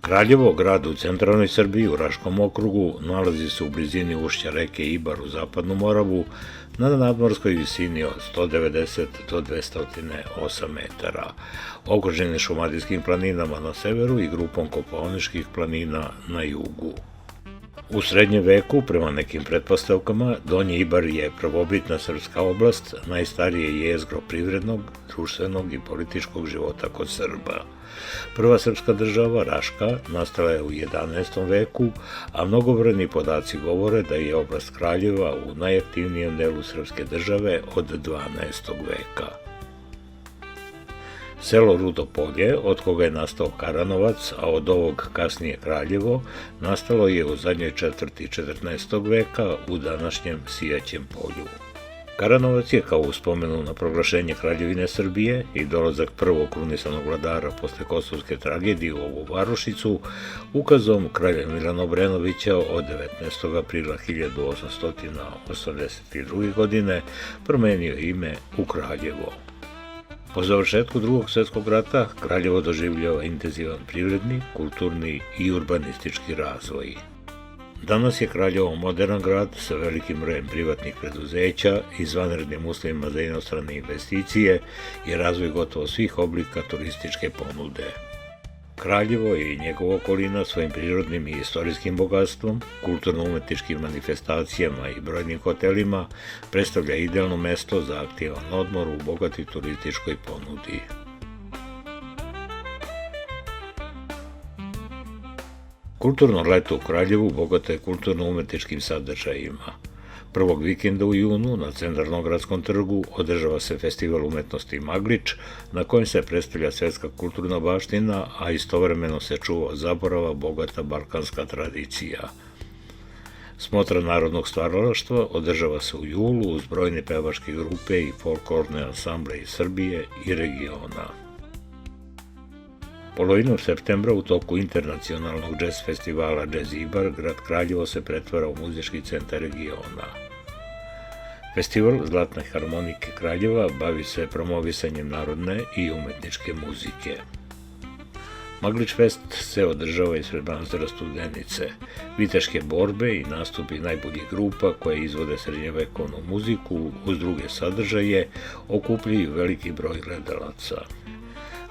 Kraljevo, grad u centralnoj Srbiji u Raškom okrugu, nalazi se u blizini ušća reke Ibar u Zapadnu Moravu na nadmorskoj visini od 190 do 208 metara, okružen je šumadijskim planinama na severu i grupom kopaoničkih planina na jugu. U srednjem veku, prema nekim pretpostavkama, Donji Ibar je prvobitna srpska oblast, najstarije jezgro privrednog, društvenog i političkog života kod Srba. Prva srpska država, Raška, nastala je u 11. veku, a mnogobrojni podaci govore da je oblast Kraljeva u najaktivnijem delu srpske države od 12. veka. Selo Rudopolje, od koga je nastao Karanovac, a od ovog kasnije Kraljevo, nastalo je u zadnjoj četvrti 14. veka u današnjem Sijaćem polju. Karanovac je, kao uspomenu na proglašenje Kraljevine Srbije i dolazak prvog krunisanog vladara posle Kosovske tragedije u ovu varošicu, ukazom kralja Milana Obrenovića od 19. aprila 1882. godine promenio ime u Kraljevo. Po završetku Drugog svjetskog rata, Kraljevo doživljava intenzivan privredni, kulturni i urbanistički razvoj. Danas je Kraljevo moderan grad sa velikim brojem privatnih preduzeća, izvanrednim uslovima za inostrane investicije i razvoj gotovo svih oblika turističke ponude. Kraljevo i njegova okolina svojim prirodnim i istorijskim bogatstvom, kulturno-umetničkim manifestacijama i brojnim hotelima predstavlja idealno mesto za aktivan odmor u bogatoj turističkoj ponudi. Kulturno leto u Kraljevu bogato je kulturno-umetničkim sadržajima. Prvog vikenda u junu na Centralnom gradskom trgu održava se festival umetnosti Maglič, na kojem se predstavlja svetska kulturna baština, a istovremeno se čuva od zaborava bogata balkanska tradicija. Smotra narodnog stvaralaštva održava se u julu uz brojne pevačke grupe i folklorne ansamble iz Srbije i regiona. Polovinom septembra u toku internacionalnog džez festivala Džez Ibar, grad Kraljevo se pretvara u muzički centar regiona. Festival Zlatne harmonike Kraljeva bavi se promovisanjem narodne i umetničke muzike. Maglič Fest se održava ispred manastira Studenice, viteške borbe i nastupi najboljih grupa koje izvode srednjevekovnu muziku uz druge sadržaje okupljaju veliki broj gledalaca.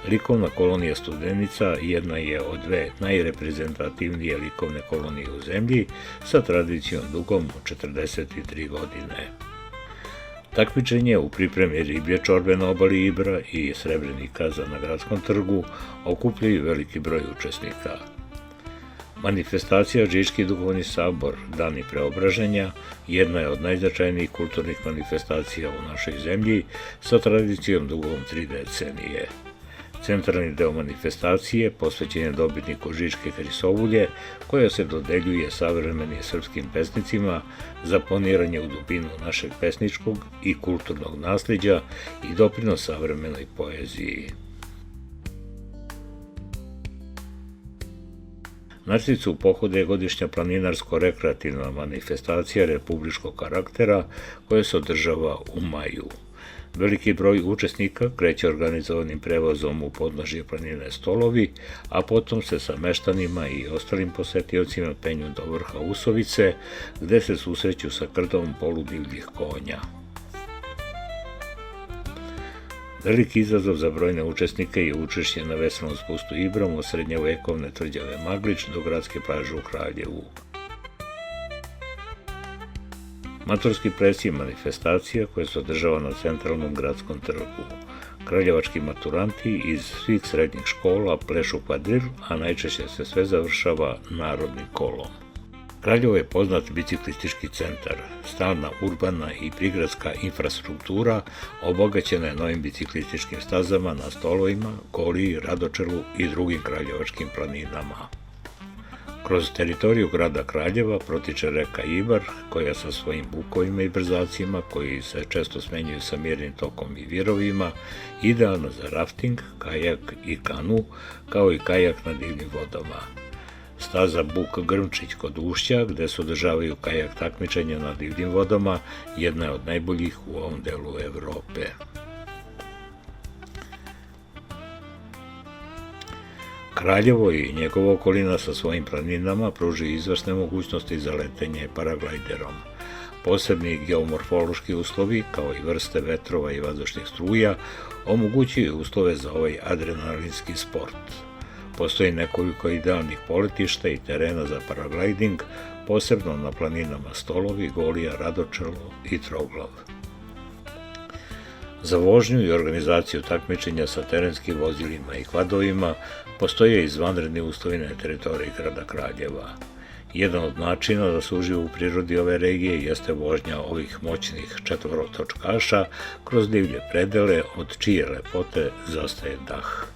Likovna kolonija Studenica jedna je od dve najreprezentativnije likovne kolonije u zemlji sa tradicijom dugom od 43 godine. Takmičenje u pripremi riblje čorbe na obali Ibra i srebreni kazan na gradskom trgu okupljaju veliki broj učesnika. Manifestacija Žički duhovni sabor Dani preobraženja jedna je od najznačajnijih kulturnih manifestacija u našoj zemlji sa tradicijom dugom 3 decenije. Centralni deo manifestacije posvećen je dobitniku Žičke Hrisovulje, koja se dodeljuje savremenim srpskim pesnicima za poniranje u dubinu našeg pesničkog i kulturnog nasleđa i doprinos savremenoj poeziji. Narcicu pohode je godišnja planinarsko-rekreativna manifestacija republičkog karaktera koja se održava u maju. Veliki broj učesnika kreće organizovanim prevozom u podnožje planine Stolovi, a potom se sa meštanima i ostalim posetiocima penju do vrha Usovice, gde se susreću sa krdom poludivljih konja. Veliki izazov za brojne učesnike je učešće na veselom spustu Ibrom od srednjovekovne tvrđave Maglič do gradske plaže u Kraljevu. Maturski ples je manifestacija koja se održava na Centralnom gradskom trgu. Kraljevački maturanti iz svih srednjih škola plešu kvadril, a najčešće se sve završava narodnim kolom. Kraljevo je poznat biciklistički centar. Stalna urbana i prigradska infrastruktura obogaćena je novim biciklističkim stazama na Stolovima, Goliji, Radočelu i drugim kraljevačkim planinama. Kroz teritoriju grada Kraljeva protiče reka Ibar, koja sa svojim bukovima i brzacima, koji se često smenjuju sa mirnim tokom i virovima, idealna za rafting, kajak i kanu, kao i kajak na divljim vodama. Staza Buk Grmčić kod Ušća, gde se održavaju kajak takmičenja na divljim vodama, jedna je od najboljih u ovom delu Evrope. Kraljevo i njegova okolina sa svojim planinama pruži izvrsne mogućnosti za letenje paraglajderom. Posebni geomorfološki uslovi, kao i vrste vetrova i vazdušnih struja, omogućuju uslove za ovaj adrenalinski sport. Postoji nekoliko idealnih poletišta i terena za paraglajding, posebno na planinama Stolovi, Golija, Radočelo i Troglav. Za vožnju i organizaciju takmičenja sa terenskim vozilima i kvadovima postoje izvanredni uslovi na teritoriji grada Kraljeva. Jedan od načina da se uživa u prirodi ove regije jeste vožnja ovih moćnih četvorotočkaša kroz divlje predele, od čije lepote zastaje dah.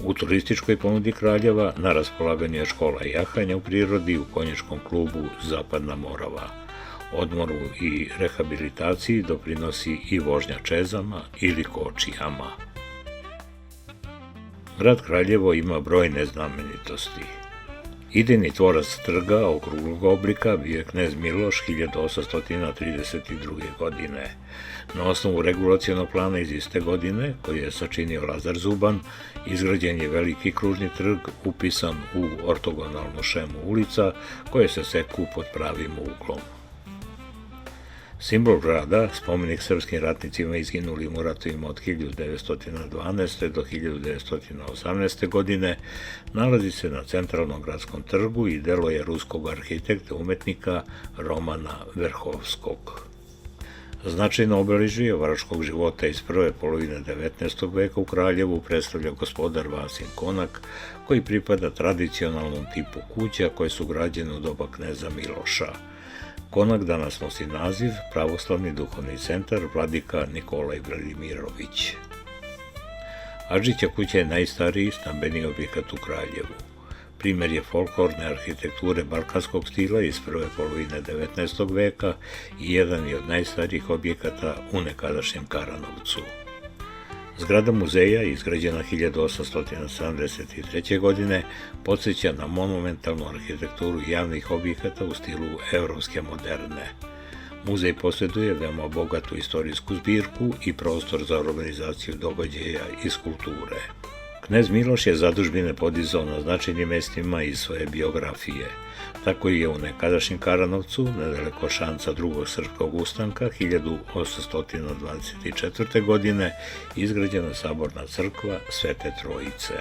U turističkoj ponudi Kraljeva na raspolaganju je škola jahanja u prirodi u konjičkom klubu Zapadna Morava. Odmoru i rehabilitaciji doprinosi i vožnja čezama ili kočijama. Grad Kraljevo ima brojne znamenitosti. Idejni tvorac trga okruglog oblika bio je knez Miloš 1832. godine. Na osnovu regulacionog plana iz iste godine, koji je sačinio Lazar Zuban, izgrađen je veliki kružni trg upisan u ortogonalnu šemu ulica koje se seku pod pravim uglom. Simbol grada, spomenik srpskim ratnicima izginulim u ratovima od 1912. do 1918. godine, nalazi se na centralnom gradskom trgu i delo je ruskog arhitekta umetnika Romana Verhovskog. Značajno obeležje varačkog života iz prve polovine 19. veka u Kraljevu predstavlja gospodar Vasin Konak, koji pripada tradicionalnom tipu kuća koje su građene u doba kneza Miloša. Konak danas nosi naziv Pravoslavni duhovni centar vladika Nikolaj Velimirović. Adžića kuća je najstariji stambeni objekat u Kraljevu. Primer je folklorne arhitekture balkanskog stila iz prve polovine 19. veka i jedan je od najstarijih objekata u nekadašnjem Karanovcu. Zgrada muzeja, izgrađena 1873. godine, podsjeća na monumentalnu arhitekturu javnih objekata u stilu evropske moderne. Muzej posjeduje veoma bogatu istorijsku zbirku i prostor za organizaciju događaja iz kulture. Knez Miloš je zadužbine podizao na značajnim mestima iz svoje biografije. Tako je u nekadašnjem Karanovcu, nedaleko šanca drugog srpskog ustanka, 1824. godine, izgrađena saborna crkva Svete Trojice.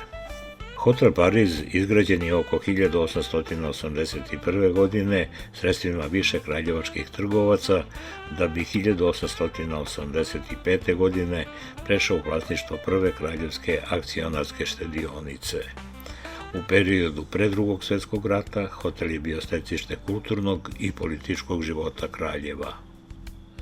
Hotel Pariz izgrađen je oko 1881. godine sredstvima više kraljevačkih trgovaca, da bi 1885. godine prešao u vlasništvo prve kraljevske akcionarske štedionice. U periodu pre Drugog svjetskog rata hotel je bio stecište kulturnog i političkog života Kraljeva.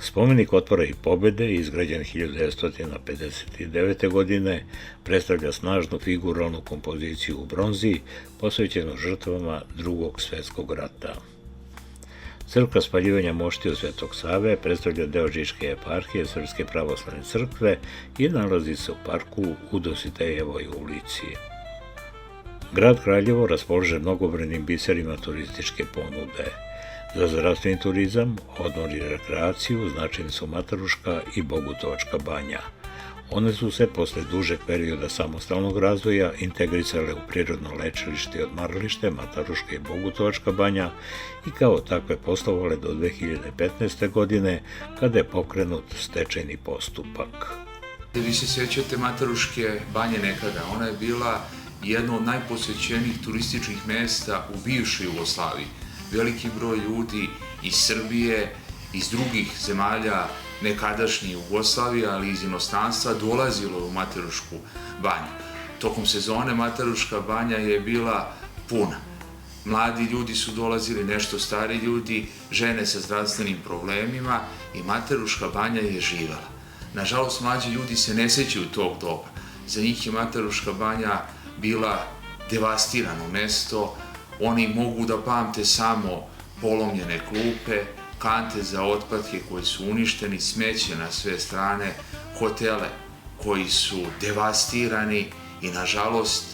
Spomenik Otpora i pobede, izgrađen 1959. godine, predstavlja snažnu figuralnu kompoziciju u bronzi posvećenu žrtvama Drugog svjetskog rata. Crkva spaljivanja moštiju Svetog Save predstavlja deo Žičke eparhije Srpske pravoslavne crkve i nalazi se u parku u Dositejevoj ulici. Grad Kraljevo raspolaže mnogobrojnim biserima turističke ponude. Za zdravstveni turizam, odmor i rekreaciju značajni su Mataruška i Bogutovačka banja. One su se posle dužeg perioda samostalnog razvoja integrisale u prirodno lečilište i odmaralište Mataruška i Bogutovačka banja i kao takve poslovale do 2015. godine, kada je pokrenut stečajni postupak. Vi se sjećate Mataruške banje nekada, ona je bila jedno od najposjećenijih turističkih mesta u bivšoj Jugoslaviji. Veliki broj ljudi iz Srbije, iz drugih zemalja nekadašnje Jugoslavije, ali i iz inostranstva dolazilo u Matarušku banju. Tokom sezone Mataruška banja je bila puna. Mladi ljudi su dolazili, nešto stari ljudi, žene sa zdravstvenim problemima i Mataruška banja je živela. Nažalost, mlađi ljudi se ne sećaju tog doba. Za njih je Mataruška banja bila devastirano mesto. Oni mogu da pamte samo polomljene klupe, kante za otpadke koji su uništeni, smeće na sve strane, hotele koji su devastirani i, nažalost,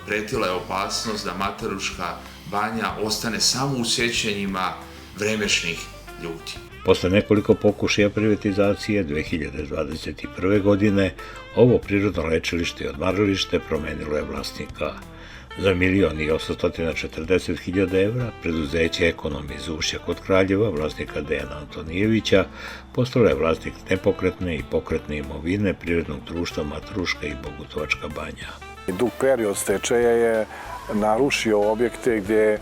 pretila je opasnost da Mataruška banja ostane samo u sećanjima vremešnih ljudi. Posle nekoliko pokušaja privatizacije 2021. godine ovo prirodno lečilište i odmaralište promenilo je vlasnika. Za 1.840.000 evra preduzeće Ekonom iz Ušća kod Kraljeva, vlasnika Dejana Antonijevića, postala je vlasnik nepokretne i pokretne imovine Privrednog društva Mataruška i Bogutovačka banja. Dug period stečaja je narušio objekte gdje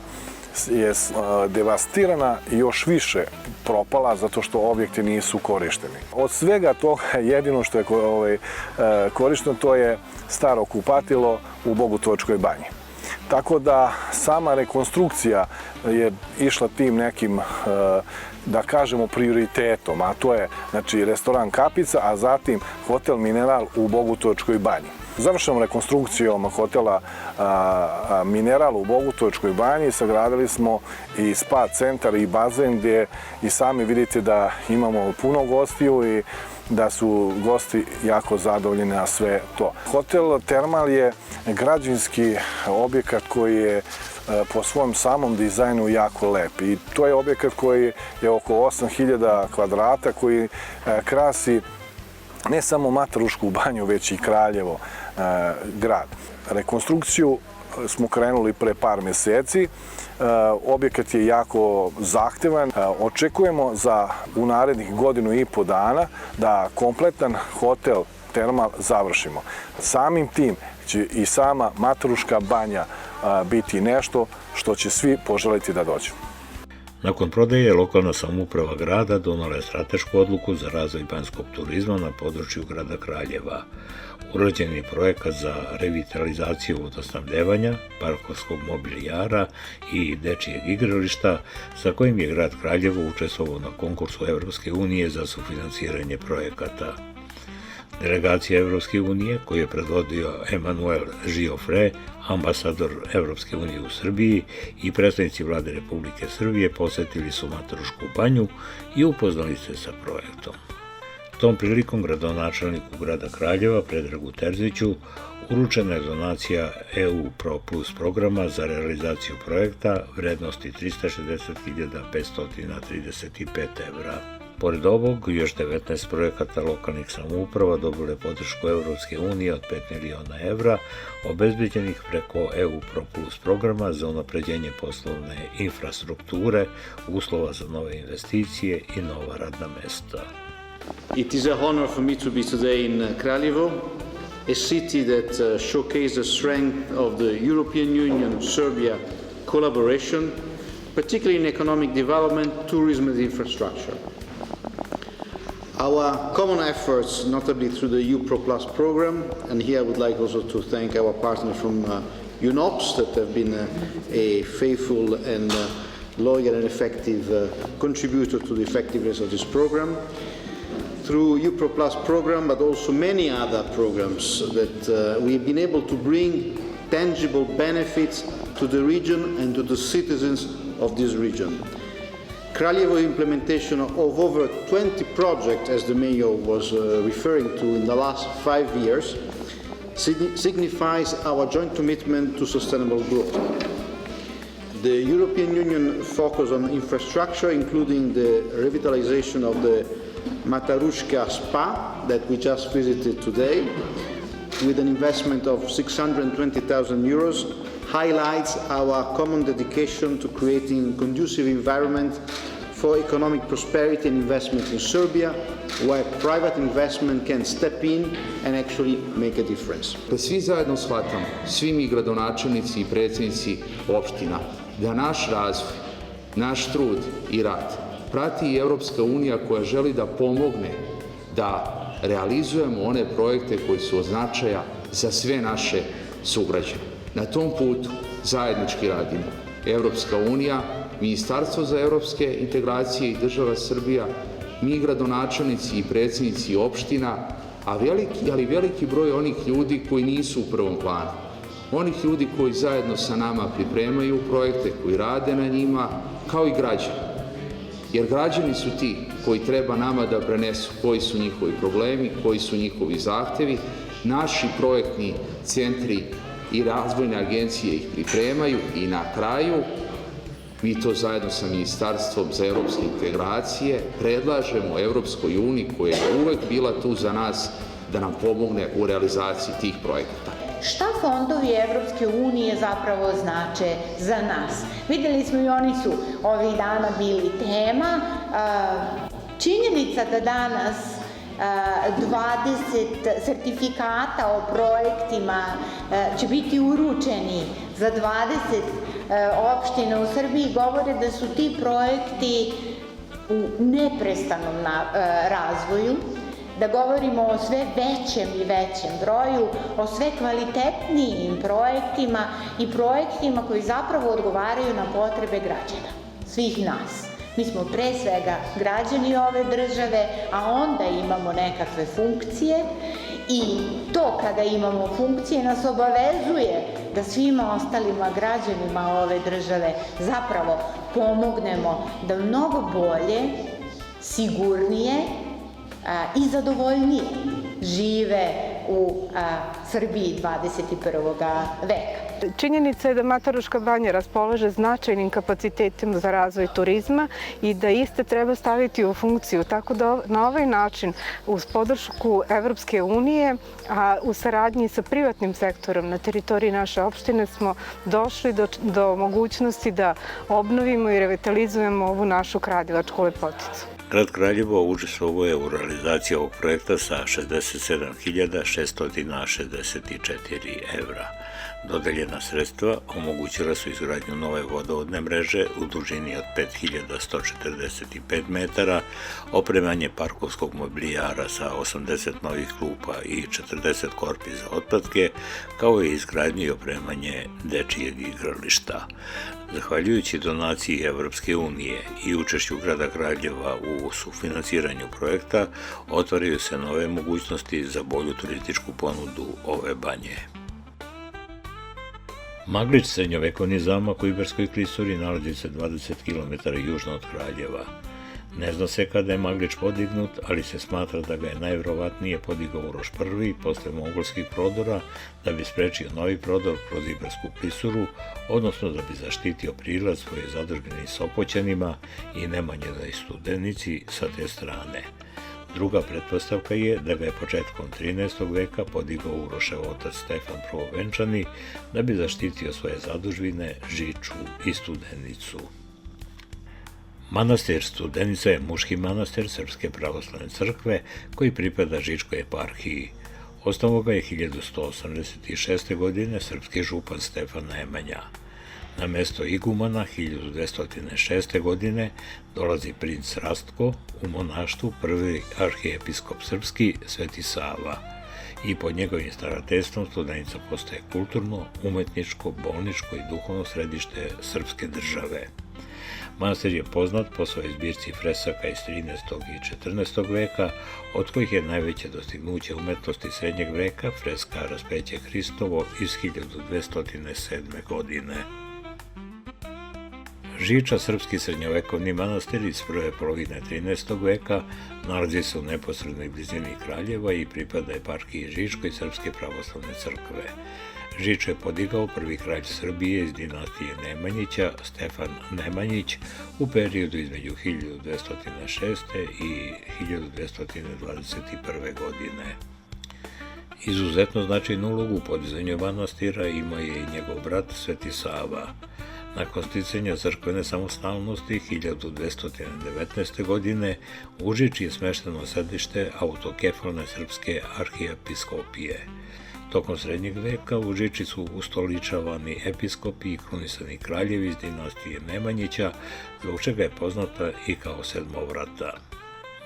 je devastirana i još više propala zato što objekti nisu korišteni. Od svega toga jedino što je korišteno to je staro kupatilo u Bogutovačkoj banji. Tako da sama rekonstrukcija je išla tim nekim, da kažemo, prioritetom, a to je znači restoran Kapica, a zatim hotel Mineral u Bogutovačkoj banji. Završenom rekonstrukcijom hotela Mineral u Bogutovačkoj banji sagradili smo i spa centar i bazen gdje i sami vidite da imamo puno gostiju i da su gosti jako zadovoljni na sve to. Hotel Termal je građevinski objekat koji je po svom samom dizajnu jako lep i to je objekat koji je oko 8.000 kvadrata koji krasi ne samo Matarušku banju, već i Kraljevo grad. Rekonstrukciju smo krenuli pre par meseci. Objekat je jako zahtevan. Očekujemo u narednih 1,5 dana da kompletan hotel Termal završimo. Samim tim će i sama Mataruška banja biti nešto što će svi poželiti da dođu. Nakon prodaje, lokalna samouprava grada donala je stratešku odluku za razvoj banjskog turizma na području grada Kraljeva. Urađen je projekat za revitalizaciju vodosnabdevanja, parkovskog mobilijara i dečijeg igrališta, sa kojim je grad Kraljevo učestvovao na konkursu Evropske unije za sufinansiranje projekata. Delegacija Evropske unije, koju je predvodio Emanuel Giofre, ambasador Evropske unije u Srbiji, i predstavnici vlade Republike Srbije posetili su Matarušku banju i upoznali se sa projektom. Tom prilikom gradonačelniku grada Kraljeva, Predragu Terziću, uručena je donacija EU Pro Plus programa za realizaciju projekta vrednosti 360.535 evra. Pored ovog, još 19 projekata lokalnih samouprava dobilo je podršku Evropske unije od 5 miliona evra, obezbeđenih preko EU Pro Plus programa za unapređenje poslovne infrastrukture, uslova za nove investicije i nova radna mesta. It is a honor for me to be today in Kraljevo, a city that showcases the strength of the European Union-Serbia collaboration, particularly in economic development, tourism and infrastructure. Our common efforts, notably through the EU Pro Plus program, and here I would like also to thank our partners from UNOPS that have been a faithful and loyal and effective contributor to the effectiveness of this program. Through EU Pro Plus program, but also many other programs that we've been able to bring tangible benefits to the region and to the citizens of this region. Kraljevo implementation of over 20 projects, as the mayor was referring to in the last 5 years, signifies our joint commitment to sustainable growth. The European Union focus on infrastructure, including the revitalization of the Mataruška spa that we just visited today, with an investment of 620,000 euros, highlights our common dedication to creating a conducive environment for economic prosperity and investment in Serbia, where private investment can step in and actually make a difference. Da svi zajedno shvatamo, svi mi gradonačelnici i predsjednici opština, da naš razvoj, naš trud i rad prati i Evropska unija koja želi da pomogne da realizujemo one projekte koji su od značaja za sve naše sugrađane. Na tom putu zajednički radimo Evropska unija, Ministarstvo za evropske integracije i država Srbija, mi gradonačelnici i predsjednici opština, ali veliki broj onih ljudi koji nisu u prvom planu. Onih ljudi koji zajedno sa nama pripremaju projekte, koji rade na njima, kao i građani. Jer građani su ti koji treba nama da prenesu koji su njihovi problemi, koji su njihovi zahtevi. Naši projektni centri i razvojne agencije ih pripremaju i na kraju Mi to zajedno sa Ministarstvom za evropske integracije predlažemo Evropskoj uniji, koja je uvek bila tu za nas, da nam pomogne u realizaciji tih projekata. Šta fondovi Evropske unije zapravo znače za nas? Videli smo i oni su ovih dana bili tema. Činjenica da danas 20 sertifikata o projektima će biti uručeni za 20 opština u Srbiji govore da su ti projekti u neprestanom razvoju, da govorimo o sve većem i većem broju, o sve kvalitetnijim projektima i projektima koji zapravo odgovaraju na potrebe građana, svih nas. Mi smo pre svega građani ove države, a onda imamo nekakve funkcije i to kada imamo funkcije nas obavezuje da svima ostalima građanima ove države zapravo pomognemo da mnogo bolje, sigurnije i zadovoljnije žive u Srbiji 21. veka. Činjenica je da Mataruška banja raspolaže značajnim kapacitetima za razvoj turizma i da iste treba staviti u funkciju, tako da na ovaj način uz podršku Evropske unije, a u saradnji sa privatnim sektorom na teritoriji naše opštine smo došli do mogućnosti da obnovimo i revitalizujemo ovu našu kraljevačku lepoticu. Grad Kraljevo učestvovao je u realizaciji ovog projekta sa 67.664 evra. Dodeljena sredstva omogućila su izgradnju nove vodovodne mreže u dužini od 5145 metara, opremanje parkovskog mobilijara sa 80 novih klupa i 40 korpi za otpadke, kao i izgradnju i opremanje dečijeg igrališta. Zahvaljujući donaciji Evropske unije i učešću grada Kraljeva u sufinansiranju projekta, otvaraju se nove mogućnosti za bolju turističku ponudu ove banje. Maglič, srednjovekovni zamak u Ibarskoj klisuri, nalazi se 20 km južno od Kraljeva. Ne zna se kada je Maglič podignut, ali se smatra da ga je najverovatnije podigao Uroš I posle mongolskih prodora da bi sprečio novi prodor kroz Ibarsku klisuru, odnosno da bi zaštitio prilaz svoje zadužbine Sopoćanima i Nemanjinoj Studenici sa te strane. Druga pretpostavka je da ga je početkom 13. veka podigao Urošev otac Stefan Prvovenčani da bi zaštitio svoje zadužbine Žiču i Studenicu. Manastir Studenica je muški manastir Srpske pravoslavne crkve koji pripada Žičkoj eparhiji. Osnovao ga je 1186. godine srpski župan Stefan Nemanja. Na mesto igumana 1206. godine dolazi princ Rastko, u monaštvu prvi arhijepiskop srpski Sveti Sava i pod njegovim starateljstvom Studenica postaje kulturno, umetničko, bolničko i duhovno središte srpske države. Manastir je poznat po svojoj zbirci fresaka iz 13. i 14. veka, od kojih je najveće dostignuće umetnosti srednjeg veka freska Raspeće Hristovo iz 1207. godine. Žiča, srpski srednjovekovni manastir iz prve polovine 13. veka, nalazi se u neposrednoj blizini Kraljeva i pripada eparhiji Žičkoj Srpske pravoslavne crkve. Žiču je podigao prvi kralj Srbije iz dinastije Nemanjića, Stefan Nemanjić, u periodu između 1206. i 1221. godine. Izuzetno značajnu ulogu u podizanju manastira ima je i njegov brat Sveti Sava. Nakon sticanja crkvene samostalnosti 1219. godine u Žiči je smešteno sedište autokefalne srpske arhijepiskopije. Tokom srednjeg veka u Žiči su ustoličavani episkopi i krunisani kraljevi iz dinastije Nemanjića, zbog čega je poznata i kao Sedmovrata.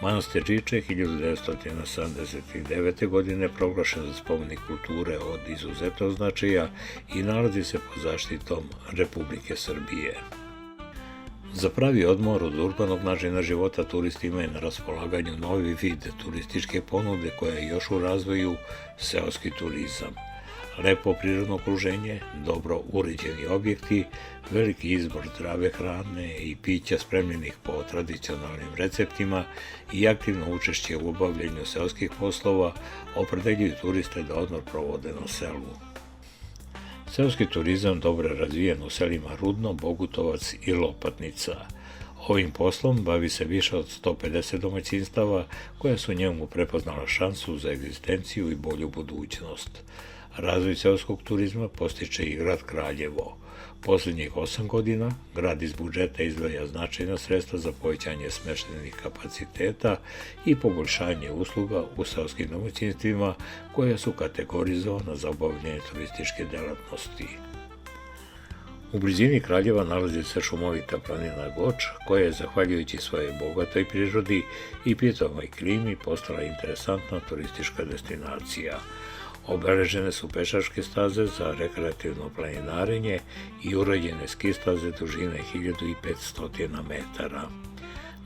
Manastir Žiče 1979. godine proglašen za spomenik kulture od izuzetnog značaja i nalazi se pod zaštitom Republike Srbije. Za pravi odmor od urbanog načina života turistima je na raspolaganju novi vid turističke ponude koja je još u razvoju, seoski turizam. Lepo prirodno okruženje, dobro uređeni objekti, veliki izbor zdrave hrane i pića spremljenih po tradicionalnim receptima i aktivno učešće u obavljanju seoskih poslova opredeljuju turiste da odmor provode na selu. Seoski turizam dobro je razvijen u selima Rudno, Bogutovac i Lopatnica. Ovim poslom bavi se više od 150 domaćinstava koja su njemu prepoznala šansu za egzistenciju i bolju budućnost. Razvoj seoskog turizma postiče i grad Kraljevo. Posljednjih 8 godina grad iz budžeta izdvaja značajna sredstva za povećanje smeštajnih kapaciteta i poboljšanje usluga u seoskim domaćinstvima koja su kategorizovana za obavljanje turističke delatnosti. U blizini Kraljeva nalazi se šumovita planina Goč, koja je, zahvaljujući svojoj bogatoj prirodi i pitomoj klimi, postala interesantna turistička destinacija. Obeležene su pešačke staze za rekreativno planinarenje i urađene ski staze dužine 1500 metara.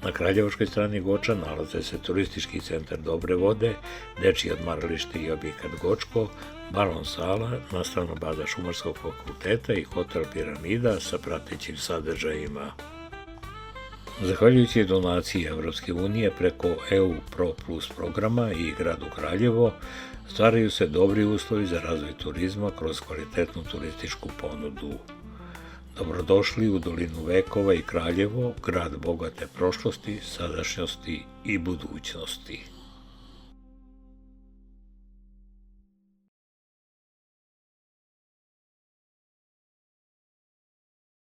Na kraljevačkoj strani Goča nalaze se turistički centar Dobre vode, dečije odmaralište i objekat Gočko, balon sala, nastavna baza Šumarskog fakulteta i hotel Piramida sa pratećim sadržajima. Zahvaljujući donaciji Evropske unije preko EU Pro Plus programa i gradu Kraljevo, stvaraju se dobri uslovi za razvoj turizma kroz kvalitetnu turističku ponudu. Dobrodošli u Dolinu vekova i Kraljevo, grad bogate prošlosti, sadašnjosti i budućnosti.